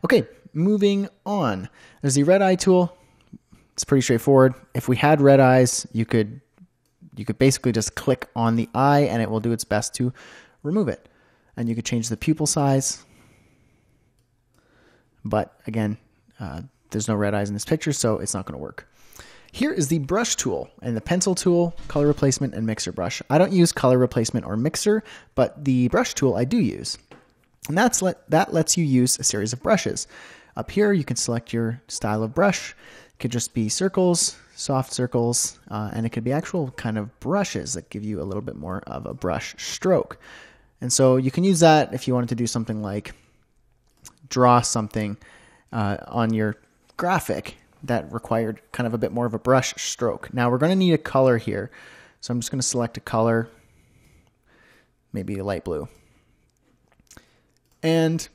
Okay, moving on. There's the red eye tool. It's pretty straightforward. If we had red eyes, you could basically just click on the eye and it will do its best to remove it. And you could change the pupil size. But again, there's no red eyes in this picture, so it's not going to work. Here is the brush tool and the pencil tool, color replacement, and mixer brush. I don't use color replacement or mixer, but the brush tool I do use. And that lets you use a series of brushes. Up here, you can select your style of brush. It could just be circles, soft circles, and it could be actual kind of brushes that give you a little bit more of a brush stroke. And so you can use that if you wanted to do something like draw something on your graphic that required kind of a bit more of a brush stroke. Now we're going to need a color here. So I'm just going to select a color, maybe a light blue. And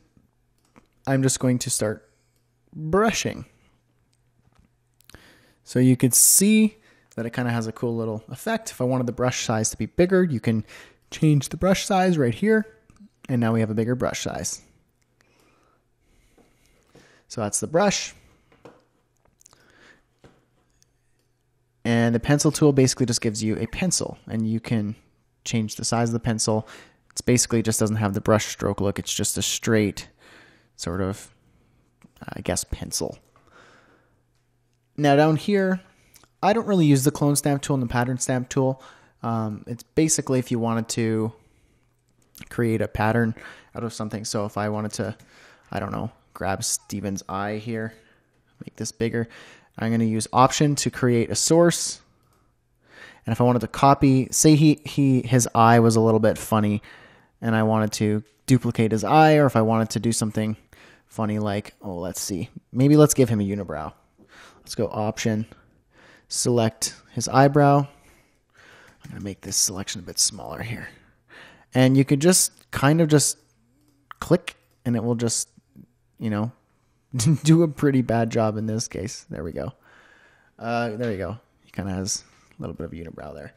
I'm just going to start brushing. So you can see that it kind of has a cool little effect. If I wanted the brush size to be bigger, you can change the brush size right here. And now we have a bigger brush size. So that's the brush. And the pencil tool basically just gives you a pencil, and you can change the size of the pencil. It's basically just doesn't have the brush stroke look. It's just a straight sort of, I guess, pencil. Now down here, I don't really use the clone stamp tool and the pattern stamp tool. It's basically if you wanted to create a pattern out of something. So if I wanted to, I don't know, grab Steven's eye here, make this bigger. I'm going to use Option to create a source. And if I wanted to copy, say his eye was a little bit funny and I wanted to duplicate his eye, or if I wanted to do something funny like, oh, let's see, maybe let's give him a unibrow. Let's go Option, select his eyebrow. I'm going to make this selection a bit smaller here. And you could just kind of just click and it will just, you know, do a pretty bad job in this case. There we go. There you go. He kind of has a little bit of a unibrow there.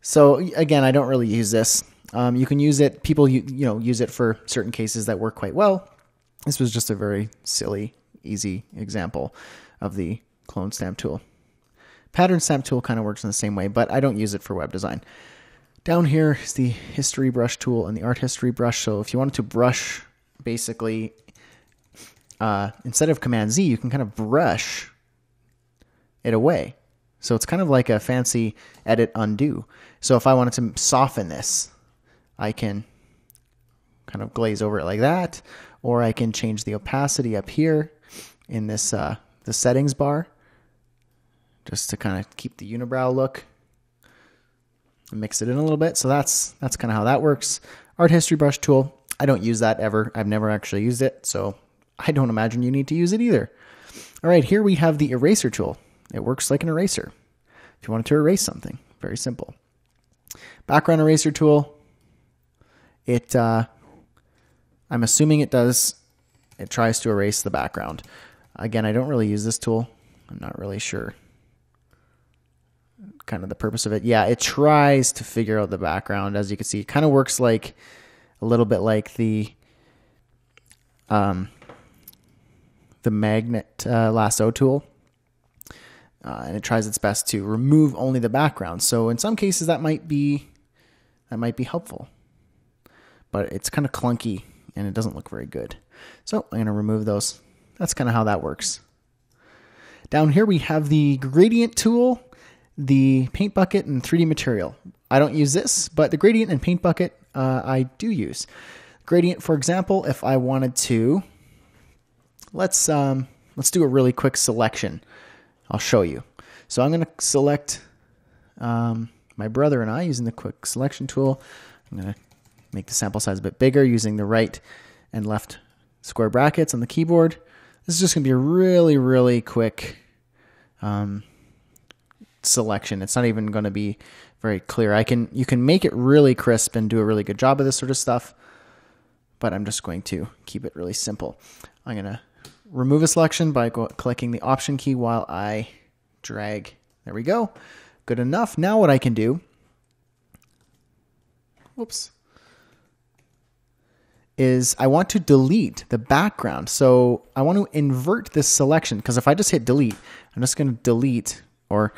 So again, I don't really use this. You can use it. People, use it for certain cases that work quite well. This was just a very silly, easy example of the clone stamp tool. Pattern stamp tool kind of works in the same way, but I don't use it for web design. Down here is the history brush tool and the art history brush. So if you wanted to brush, basically, instead of Command Z, you can kind of brush it away. So it's kind of like a fancy edit undo. So if I wanted to soften this, I can kind of glaze over it like that, or I can change the opacity up here in this the settings bar, just to kind of keep the unibrow look and mix it in a little bit. So that's kind of how that works. Art history brush tool, I don't use that ever. I've never actually used it, so I don't imagine you need to use it either. All right, here we have the eraser tool. It works like an eraser. If you wanted to erase something, very simple. Background eraser tool. I'm assuming it tries to erase the background. Again, I don't really use this tool. I'm not really sure kind of the purpose of it. Yeah, it tries to figure out the background. As you can see, it kind of works like a little bit like the magnet lasso tool. And it tries its best to remove only the background. So in some cases that might be helpful, but it's kind of clunky and it doesn't look very good. So I'm going to remove those. That's kind of how that works. Down here we have the gradient tool, the paint bucket, and 3D material. I don't use this, but the gradient and paint bucket I do use. Gradient, for example, if I wanted to, let's do a really quick selection. I'll show you. So I'm going to select my brother and I using the quick selection tool. I'm going to make the sample size a bit bigger using the right and left square brackets on the keyboard. This is just going to be a really, really quick selection. It's not even going to be very clear. You can make it really crisp and do a really good job of this sort of stuff, but I'm just going to keep it really simple. I'm going to remove a selection by clicking the Option key while I drag. There we go. Good enough. Now what I can do, is I want to delete the background. So I want to invert this selection, because if I just hit delete, I'm just going to delete, or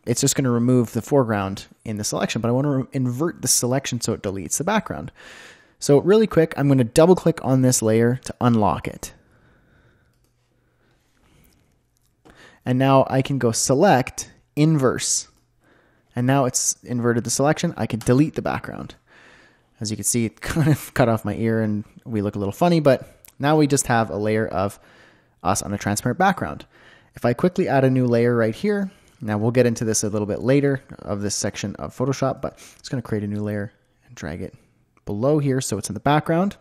it's just going to remove the foreground in the selection, but I want to invert the selection so it deletes the background. So really quick, I'm going to double click on this layer to unlock it. And now I can go select inverse. And now it's inverted the selection. I can delete the background. As you can see, it kind of cut off my ear and we look a little funny, but now we just have a layer of us on a transparent background. If I quickly add a new layer right here, now we'll get into this a little bit later of this section of Photoshop, but I'm just going to create a new layer and drag it below here so it's in the background.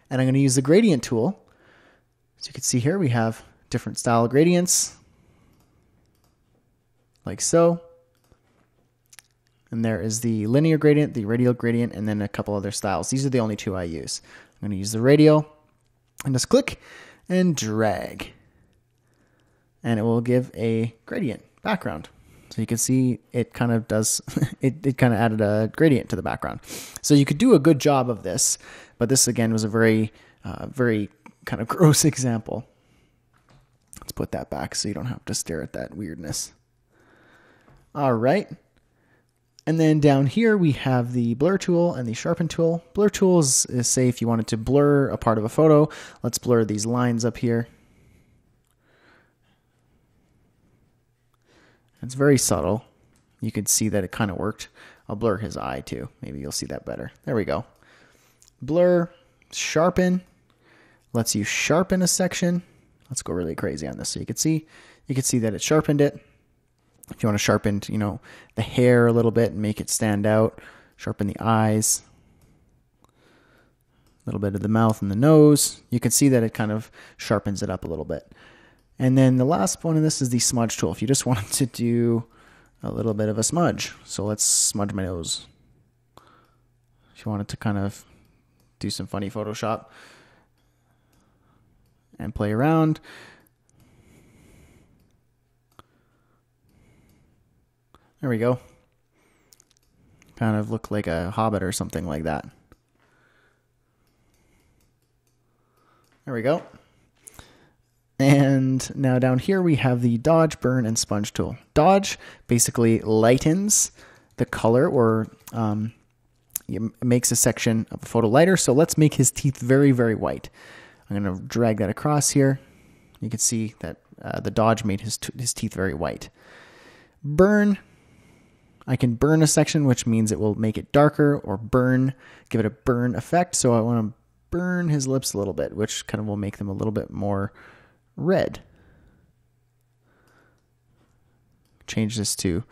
And I'm going to use the gradient tool. As you can see here, we have different style gradients, like so. And there is the linear gradient, the radial gradient, and then a couple other styles. These are the only two I use. I'm going to use the radial and just click and drag. And it will give a gradient background. So you can see it kind of does, it kind of added a gradient to the background. So you could do a good job of this, but this again was a very kind of gross example. Let's put that back so you don't have to stare at that weirdness. All right. And then down here we have the blur tool and the sharpen tool. Blur tool is say if you wanted to blur a part of a photo. Let's blur these lines up here. It's very subtle. You can see that it kind of worked. I'll blur his eye too. Maybe you'll see that better. There we go. Blur, sharpen. Lets you sharpen a section. Let's go really crazy on this so you can see that it sharpened it. If you want to sharpen, the hair a little bit and make it stand out, sharpen the eyes, a little bit of the mouth and the nose. You can see that it kind of sharpens it up a little bit. And then the last one of this is the smudge tool. If you just wanted to do a little bit of a smudge. So let's smudge my nose. If you wanted to kind of do some funny Photoshop and play around. There we go. Kind of look like a hobbit or something like that. There we go. And now down here we have the dodge, burn, and sponge tool. Dodge basically lightens the color, or makes a section of a photo lighter. So let's make his teeth very, very white. I'm going to drag that across here. You can see that the dodge made his teeth very white. Burn. I can burn a section, which means it will make it darker, or burn, give it a burn effect. So I want to burn his lips a little bit, which kind of will make them a little bit more red. Change this to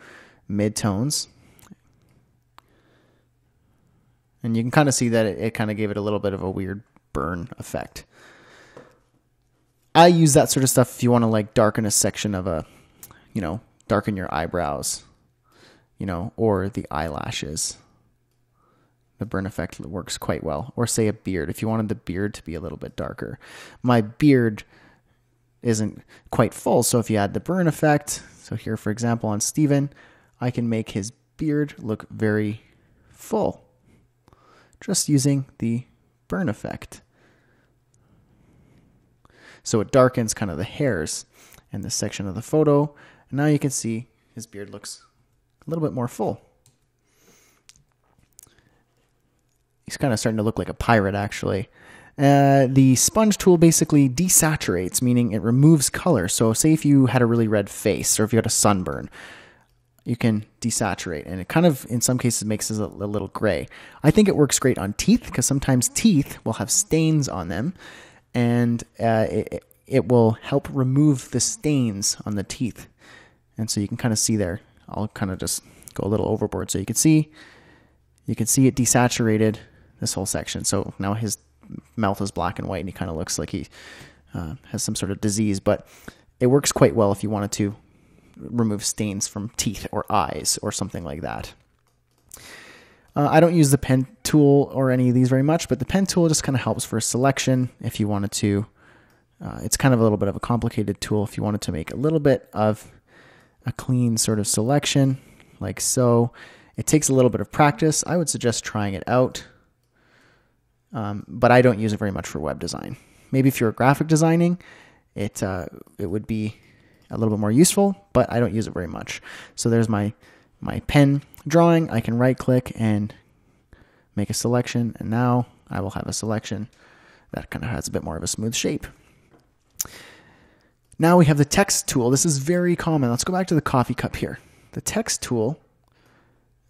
mid-tones. And you can kind of see that it kind of gave it a little bit of a weird burn effect. I use that sort of stuff if you want to like darken a section of a, darken your eyebrows, or the eyelashes. The burn effect works quite well. Or say a beard, if you wanted the beard to be a little bit darker. My beard isn't quite full, so if you add the burn effect, so here for example on Steven, I can make his beard look very full just using the burn effect. So it darkens kind of the hairs in this section of the photo, and now you can see his beard looks a little bit more full. He's kind of starting to look like a pirate, actually. The sponge tool basically desaturates, meaning it removes color. So say if you had a really red face, or if you had a sunburn, you can desaturate. And it kind of, in some cases, makes it a little gray. I think it works great on teeth, because sometimes teeth will have stains on them. And it will help remove the stains on the teeth. And so you can kind of see there. I'll kind of just go a little overboard so you can see it desaturated this whole section. So now his mouth is black and white and he kind of looks like he has some sort of disease, but it works quite well if you wanted to remove stains from teeth or eyes or something like that. I don't use the pen tool or any of these very much, but the pen tool just kind of helps for selection if you wanted to. It's kind of a little bit of a complicated tool if you wanted to make a little bit of a clean sort of selection, like so. It takes a little bit of practice. I would suggest trying it out. but I don't use it very much for web design. Maybe if you're graphic designing, it would be a little bit more useful, but I don't use it very much. So there's my pen drawing. I can right click and make a selection, and now I will have a selection that kind of has a bit more of a smooth shape. Now we have the text tool. This is very common. Let's go back to the coffee cup here. The text tool,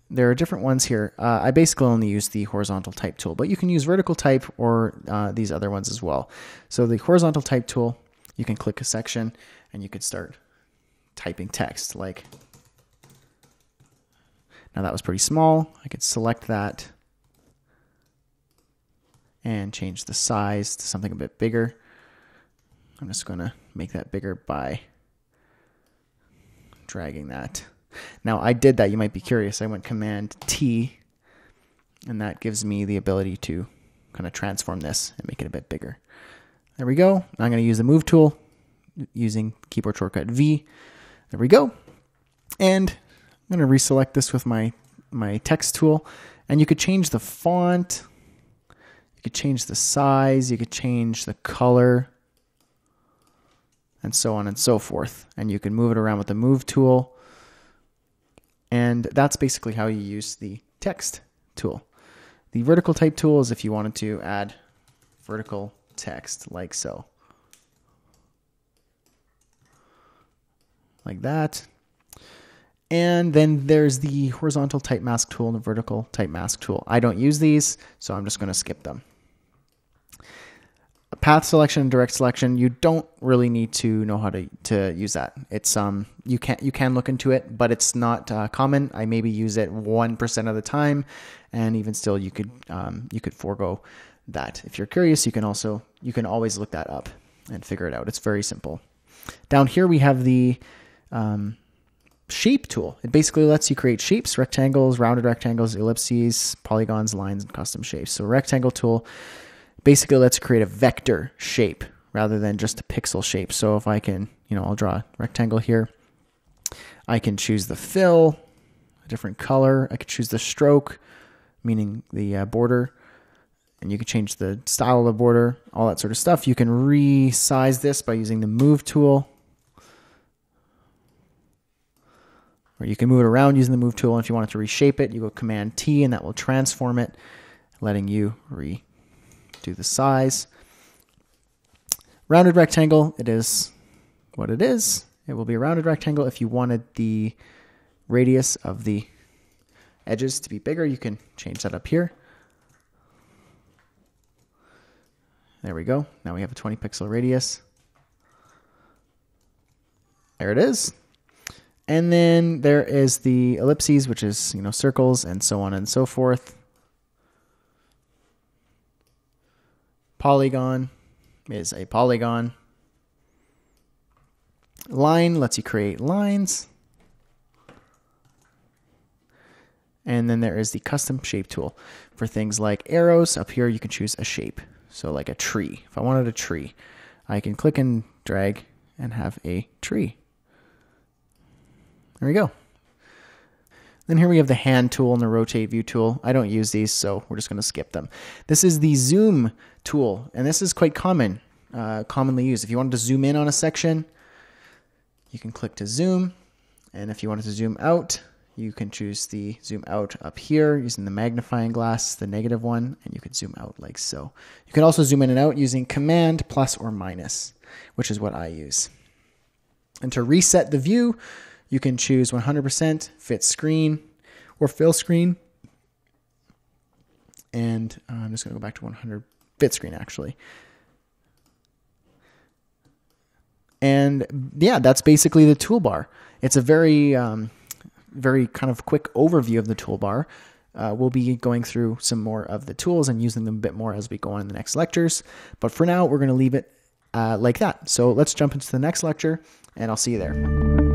there are different ones here. I basically only use the horizontal type tool, but you can use vertical type or these other ones as well. So the horizontal type tool, you can click a section and you could start typing text like, now that was pretty small. I could select that and change the size to something a bit bigger. I'm just going to make that bigger by dragging that. Now I did that. You might be curious. I went Command T, and that gives me the ability to kind of transform this and make it a bit bigger. There we go. Now I'm going to use the Move tool using keyboard shortcut V. There we go. And I'm going to reselect this with my text tool, and you could change the font. You could change the size. You could change the color, and so on and so forth. And you can move it around with the Move tool. And that's basically how you use the text tool. The vertical type tool is if you wanted to add vertical text like so. Like that. And then there's the horizontal type mask tool and the vertical type mask tool. I don't use these, so I'm just going to skip them. Path selection and direct selection, you don't really need to know how to use that. It's you can look into it, but it's not common. I maybe use it 1% of the time, and even still, you could forego that. If you're curious, you can always look that up and figure it out. It's very simple. Down here we have the shape tool. It basically lets you create shapes, rectangles, rounded rectangles, ellipses, polygons, lines, and custom shapes. So rectangle tool basically lets you create a vector shape rather than just a pixel shape. So if I can, I'll draw a rectangle here. I can choose the fill, a different color. I could choose the stroke, meaning the border, and you can change the style of the border, all that sort of stuff. You can resize this by using the Move tool, or you can move it around using the Move tool. And if you wanted to reshape it, you go Command T, and that will transform it, letting you do the size. Rounded rectangle, it is what it is. It will be a rounded rectangle. If you wanted the radius of the edges to be bigger, you can change that up here. There we go. Now we have a 20 pixel radius. There it is. And then there is the ellipses, which is, circles and so on and so forth. Polygon is a polygon. Line lets you create lines. And then there is the custom shape tool for things like arrows. Up here you can choose a shape. So like a tree. If I wanted a tree, I can click and drag and have a tree. There we go. Then here we have the hand tool and the rotate view tool. I don't use these, so we're just going to skip them. This is the zoom tool, and this is quite commonly used. If you wanted to zoom in on a section, you can click to zoom. And if you wanted to zoom out, you can choose the zoom out up here using the magnifying glass, the negative one, and you can zoom out like so. You can also zoom in and out using Command plus or minus, which is what I use. And to reset the view, you can choose 100%, fit screen, or fill screen. And I'm just going to go back to 100, fit screen actually. And yeah, that's basically the toolbar. It's a very kind of quick overview of the toolbar. We'll be going through some more of the tools and using them a bit more as we go on in the next lectures. But for now, we're going to leave it like that. So let's jump into the next lecture, and I'll see you there.